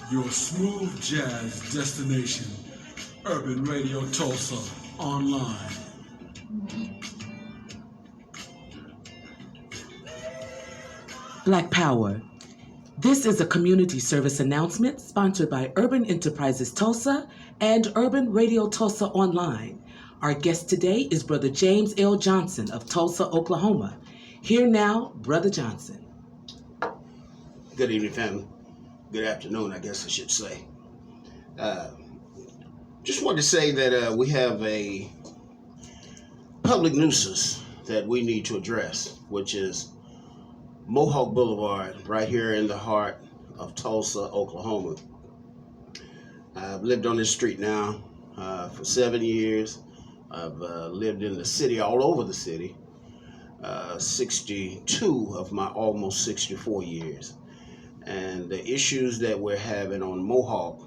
Your smooth jazz destination, Urban Radio Tulsa, online. Black Power. This is a community service announcement sponsored by Urban Enterprises Tulsa and Urban Radio Tulsa Online. Our guest today is Brother James L. Johnson of Tulsa, Oklahoma. Here now, Brother Johnson. Good evening, family. Good afternoon, I guess I should say. Just wanted to say that we have a public nuisance that we need to address, which is Mohawk Boulevard, right here in the heart of Tulsa, Oklahoma. I've lived on this street now for 7 years. I've lived in the city, all over the city, 62 of my almost 64 years. And the issues that we're having on Mohawk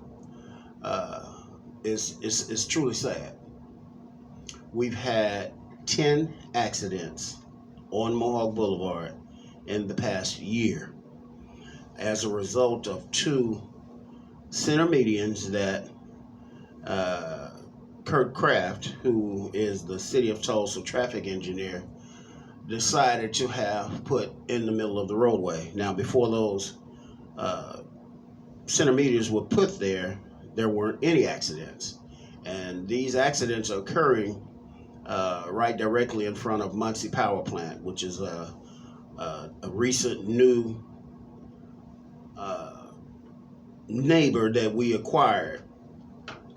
is truly sad. We've had 10 accidents on Mohawk Boulevard in the past year as a result of two center medians that Kraft, who is the city of Tulsa traffic engineer, decided to have put in the middle of the roadway. Now, before those center medians were put there weren't any accidents. And these accidents are occurring right directly in front of Muncie Power Plant, which is a recent new neighbor that we acquired.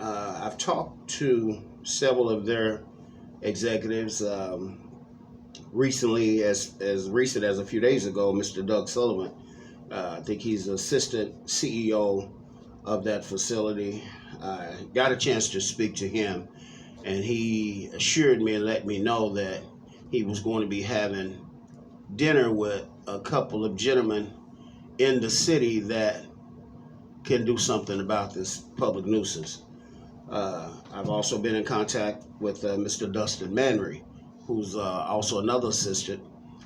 I've talked to several of their executives recently, as recent as a few days ago. Mr. Doug Sullivan, I think he's the assistant CEO of that facility. I got a chance to speak to him, and he assured me and let me know that he was going to be having dinner with a couple of gentlemen in the city that can do something about this public nuisance. I've also been in contact with Mr. Dustin Manry, who's also another assistant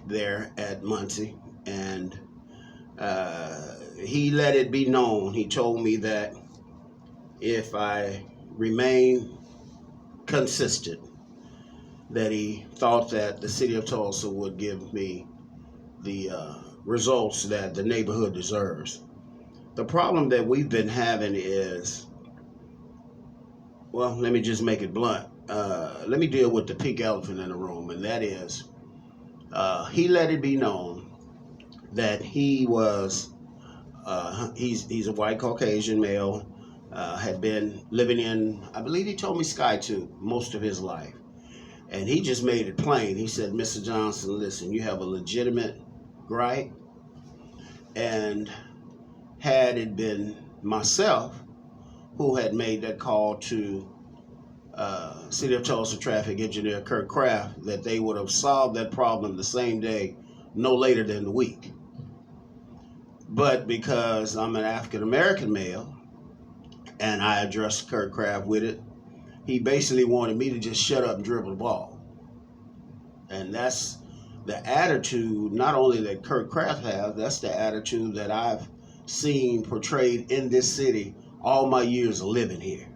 there at Muncie, and he let it be known. He told me that if I remain consistent, that he thought that the city of Tulsa would give me the results that the neighborhood deserves. The problem that we've been having is, well, let me just make it blunt. Let me deal with the pink elephant in the room, and that is, he let it be known that he was, he's a white Caucasian male, had been living in, I believe he told me Sky-Tube most of his life. And he just made it plain. He said, Mr. Johnson, listen, you have a legitimate gripe. And had it been myself who had made that call to City of Tulsa traffic engineer Kirk Kraft, that they would have solved that problem the same day, no later than the week. But because I'm an African-American male and I addressed Kirk Kraft with it, he basically wanted me to just shut up and dribble the ball. And that's the attitude not only that Kirk Kraft has, that's the attitude that I've seen portrayed in this city all my years of living here.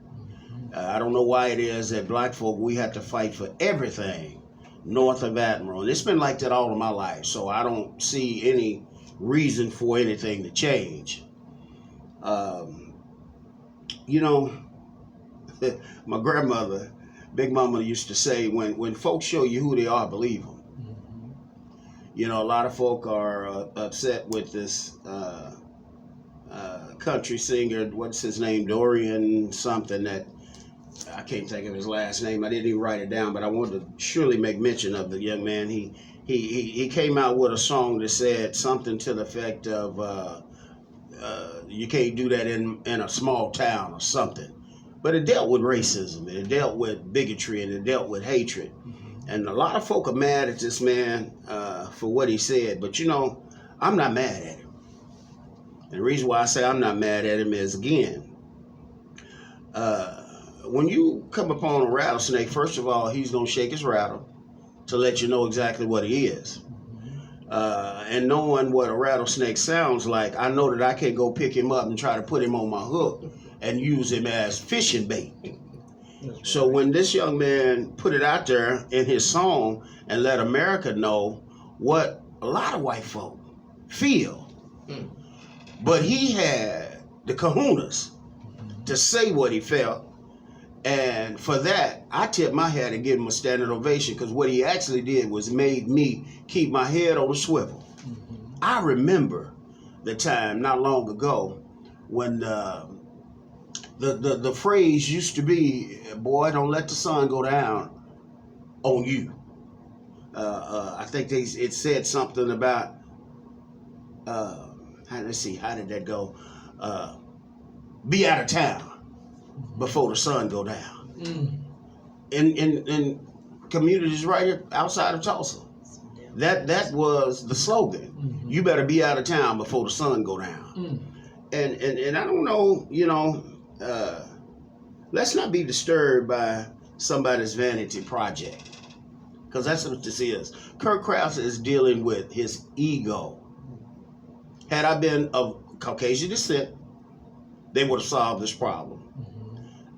I don't know why it is that black folk, we have to fight for everything north of Admiral. And it's been like that all of my life, so I don't see any reason for anything to change. You know, my grandmother, Big Mama, used to say, when folks show you who they are, believe them. You know, a lot of folk are upset with this country singer, what's his name, Dorian something, that I can't think of his last name. I didn't even write it down, but I wanted to surely make mention of the young man. He came out with a song that said something to the effect of, you can't do that in a small town or something. But it dealt with racism, and it dealt with bigotry, and it dealt with hatred. And a lot of folk are mad at this man for what he said. But, you know, I'm not mad at him. And the reason why I say I'm not mad at him is, again, when you come upon a rattlesnake, first of all, he's going to shake his rattle to let you know exactly what he is. and knowing what a rattlesnake sounds like, I know that I can go pick him up and try to put him on my hook and use him as fishing bait. So when this young man put it out there in his song and let America know what a lot of white folk feel, but he had the kahunas to say what he felt. And for that, I tip my hat and give him a standing ovation, because what he actually did was made me keep my head on a swivel. I remember the time not long ago when the phrase used to be, boy, don't let the sun go down on you. I think it said something about, let's see, how did that go? Be out of town before the sun go down. In communities right here outside of Tulsa. That was the slogan. You better be out of town before the sun go down. And I don't know, let's not be disturbed by somebody's vanity project, because that's what this is. Kraft is dealing with his ego. Had I been of Caucasian descent, they would have solved this problem.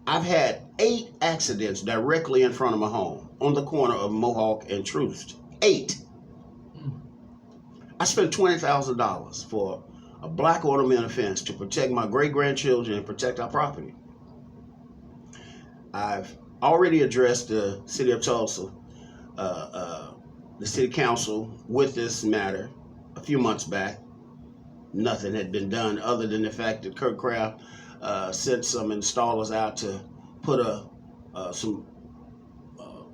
I've had 8 accidents directly in front of my home on the corner of Mohawk and Troost. 8. I spent $20,000 for a black ornamental fence to protect my great-grandchildren and protect our property. I've already addressed the city of Tulsa, the city council, with this matter a few months back. Nothing had been done other than the fact that Kraft sent some installers out to put some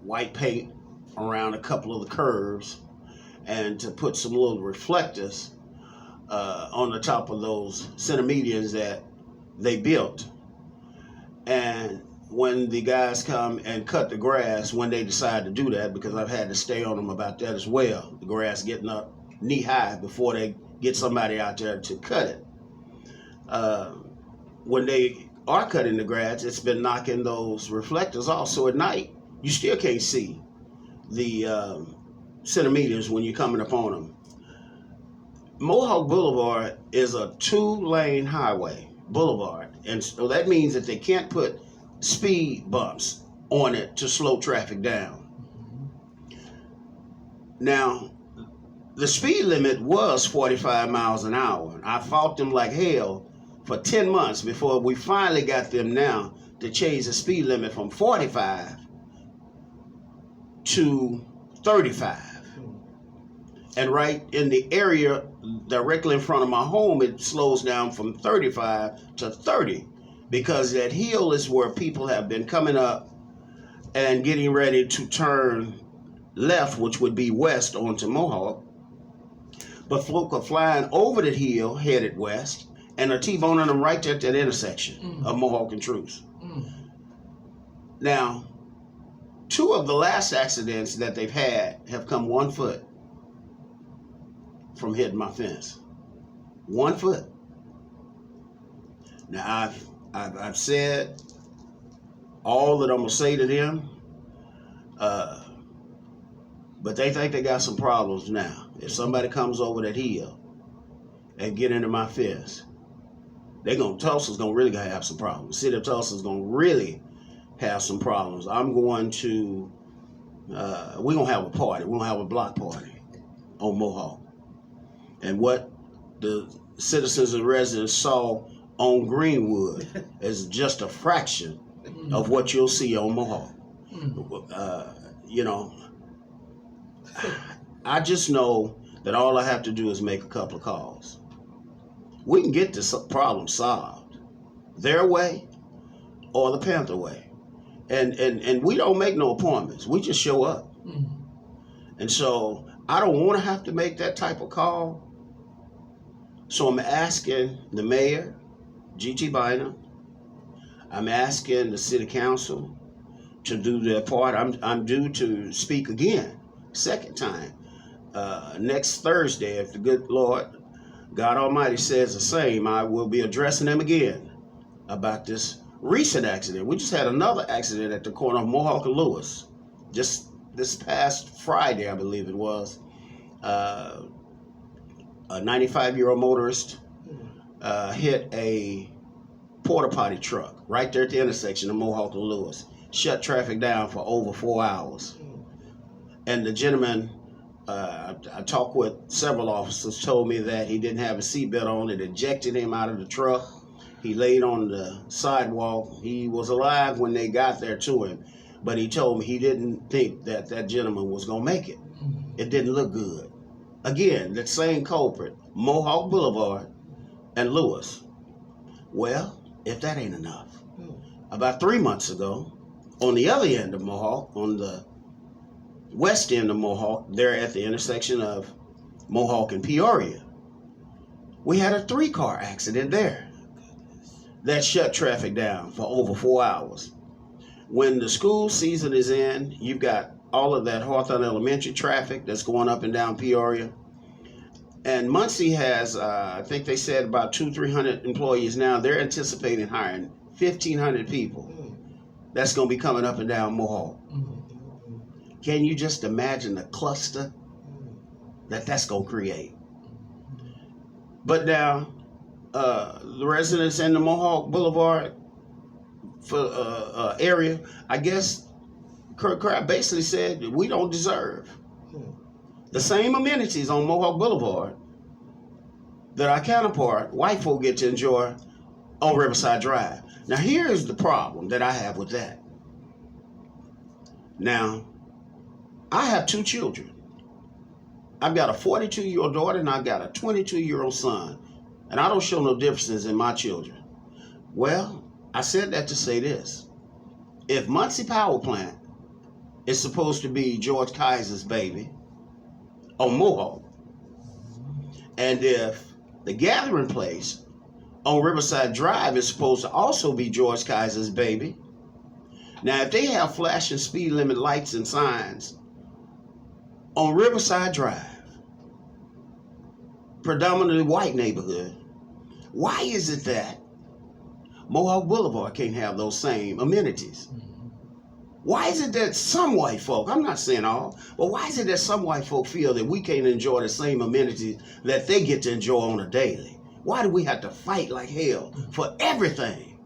white paint around a couple of the curves and to put some little reflectors on the top of those centimedians that they built. And when the guys come and cut the grass, when they decide to do that, because I've had to stay on them about that as well, the grass getting up knee high before they get somebody out there to cut it. When they are cutting the grass, it's been knocking those reflectors off. So at night, you still can't see the centimeters when you're coming upon them. Mohawk Boulevard is a 2-lane highway boulevard. And so that means that they can't put speed bumps on it to slow traffic down. Now, the speed limit was 45 miles an hour. I fought them like hell for 10 months before we finally got them now to change the speed limit from 45 to 35. And right in the area directly in front of my home, it slows down from 35 to 30, because that hill is where people have been coming up and getting ready to turn left, which would be west onto Mohawk. But folk are flying over the hill headed west and are T-boning them right there at that intersection of Mohawk and Troost. Now, 2 of the last accidents that they've had have come 1 foot from hitting my fence. 1 foot. Now, I've said all that I'm gonna say to them, but they think they got some problems now. If somebody comes over that hill and get into my fence, Tulsa's gonna really have some problems. The city of Tulsa's gonna really have some problems. I'm going to, we're gonna have a party. We're gonna have a block party on Mohawk. And what the citizens and residents saw on Greenwood is just a fraction of what you'll see on Mohawk. I just know that all I have to do is make a couple of calls. We can get this problem solved their way or the Panther way. And we don't make no appointments. We just show up. And so I don't want to have to make that type of call. So I'm asking the mayor, G.T. Bynum. I'm asking the city council to do their part. I'm due to speak again, second time, next Thursday, if the good Lord, God Almighty says the same. I will be addressing them again about this recent accident. We just had another accident at the corner of Mohawk and Lewis, just this past Friday, I believe it was. a 95-year-old motorist hit a porta potty truck right there at the intersection of Mohawk and Lewis. Shut traffic down for over 4 hours. And the gentleman, I talked with several officers, told me that he didn't have a seatbelt on. It ejected him out of the truck. He laid on the sidewalk. He was alive when they got there to him, but he told me he didn't think that that gentleman was going to make it. It didn't look good. Again, that same culprit, Mohawk Boulevard and Lewis. Well, if that ain't enough, about 3 months ago, on the other end of Mohawk, on the west end of Mohawk, there at the intersection of Mohawk and Peoria, we had a 3-car accident there that shut traffic down for over 4 hours. When the school season is in, you've got all of that Hawthorne Elementary traffic that's going up and down Peoria. And Muncie has, I think they said about 200-300 employees now. They're anticipating hiring 1,500 people. That's going to be coming up and down Mohawk. Can you just imagine the cluster that's going to create? But now, the residents in the Mohawk Boulevard area, I guess Kraft basically said we don't deserve the same amenities on Mohawk Boulevard that our counterpart, white folk, get to enjoy on Riverside Drive. Now, here's the problem that I have with that. Now, I have 2 children. I've got a 42-year-old daughter and I've got a 22-year-old son. And I don't show no differences in my children. Well, I said that to say this. If Muncie Power Plant is supposed to be George Kaiser's baby on Mohawk, and if the gathering place on Riverside Drive is supposed to also be George Kaiser's baby, now if they have flashing speed limit lights and signs on Riverside Drive, predominantly white neighborhood, why is it that Mohawk Boulevard can't have those same amenities? Why is it that some white folk, I'm not saying all, but why is it that some white folk feel that we can't enjoy the same amenities that they get to enjoy on a daily? Why do we have to fight like hell for everything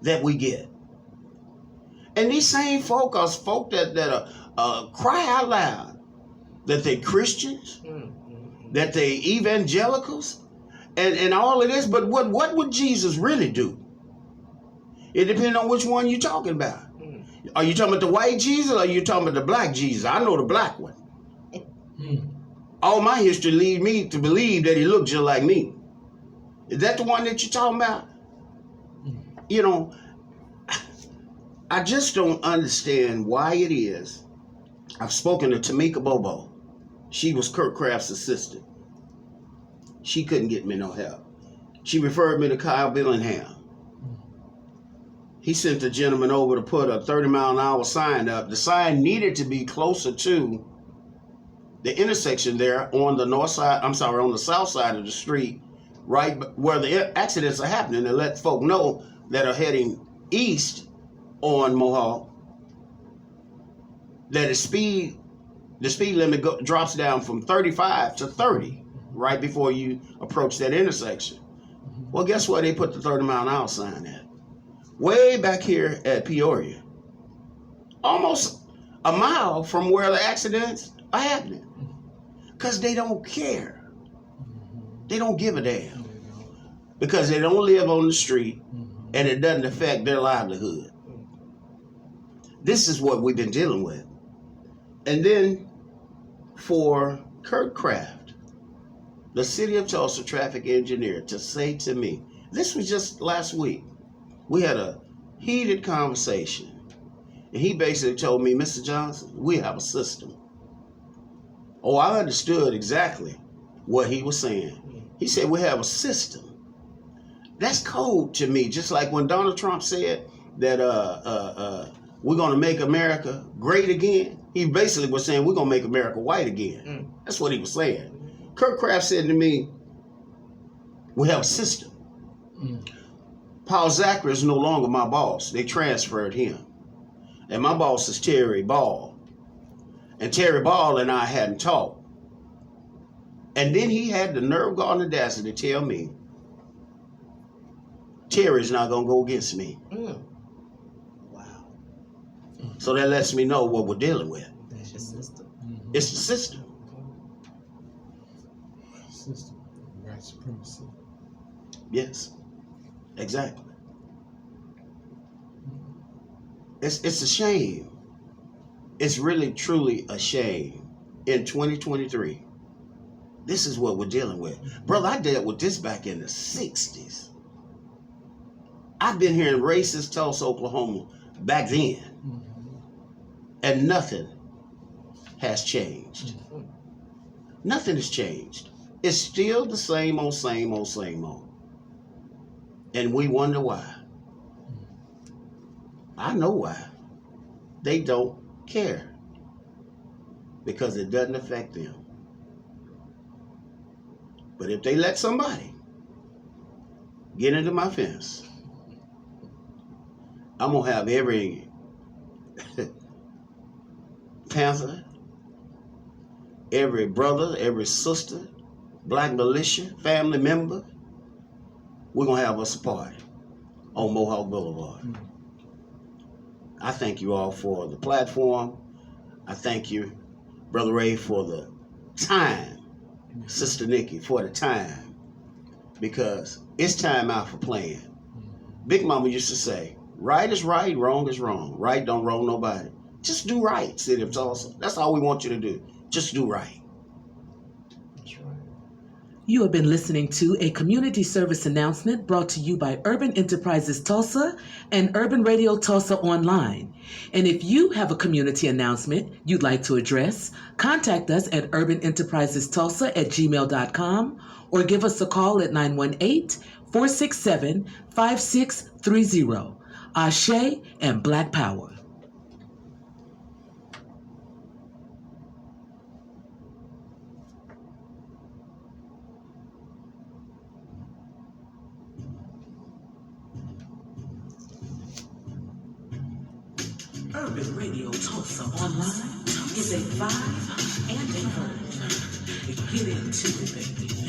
that we get? And these same folk are folk that cry out loud that they Christians, that they evangelicals, and all of this. But what would Jesus really do? It depends on which one you're talking about. Are you talking about the white Jesus or are you talking about the black Jesus? I know the black one. All my history leads me to believe that he looked just like me. Is that the one that you're talking about? You know, I just don't understand why it is. I've spoken to Tameko Bobo. She was Kurt Kraft's assistant. She couldn't get me no help. She referred me to Kile Billingham. He sent the gentleman over to put a 30-mile-an-hour sign up. The sign needed to be closer to the intersection there on the north side, on the south side of the street, right where the accidents are happening, to let folk know that are heading east on Mohawk that the speed limit drops down from 35 to 30 right before you approach that intersection. Well, guess where they put the 30-mile-an-hour sign at? Way back here at Peoria. Almost a mile from where the accidents are happening. Because they don't care. They don't give a damn. Because they don't live on the street and it doesn't affect their livelihood. This is what we've been dealing with. And then for Kurt Kraft, the city of Tulsa traffic engineer, to say to me, this was just last week, we had a heated conversation. And he basically told me, Mr. Johnson, we have a system. Oh, I understood exactly what he was saying. He said, we have a system. That's code to me. Just like when Donald Trump said that we're going to make America great again. He basically was saying, we're going to make America white again. That's what he was saying. Kurt Kraft said to me, we have a system. Paul Zachary is no longer my boss. They transferred him. And my boss is Terry Ball. And Terry Ball and I hadn't talked. And then he had the nerve, God, and audacity to tell me, Terry's not going to go against me. Wow. So that lets me know what we're dealing with. That's your system. It's the system. System. White supremacy. Yes, exactly. It's a shame. It's really, truly a shame. In 2023, this is what we're dealing with. Brother, I dealt with this back in the 60s. I've been here in racist Tulsa, Oklahoma back then. And nothing has changed. Nothing has changed. It's still the same old, same old, same old. And we wonder why. I know why. They don't care. Because it doesn't affect them. But if they let somebody get into my fence, I'm going to have every Panther, every brother, every sister, black militia, family member, we're going to have us a party on Mohawk Boulevard. I thank you all for the platform. I thank you, Brother Ray, for the time, Sister Nikki, for the time, because it's time out for playing. Big Mama used to say, right is right, wrong is wrong. Right don't wrong nobody. Just do right, City of Tulsa. That's all we want you to do. Just do right. That's right. You have been listening to a community service announcement brought to you by Urban Enterprises Tulsa and Urban Radio Tulsa Online. And if you have a community announcement you'd like to address, contact us at urbanenterprisestulsa@gmail.com or give us a call at 918-467-5630. Ashe and Black Power. Urban Radio Tulsa Online is a vibe and a verb. Get into it, baby.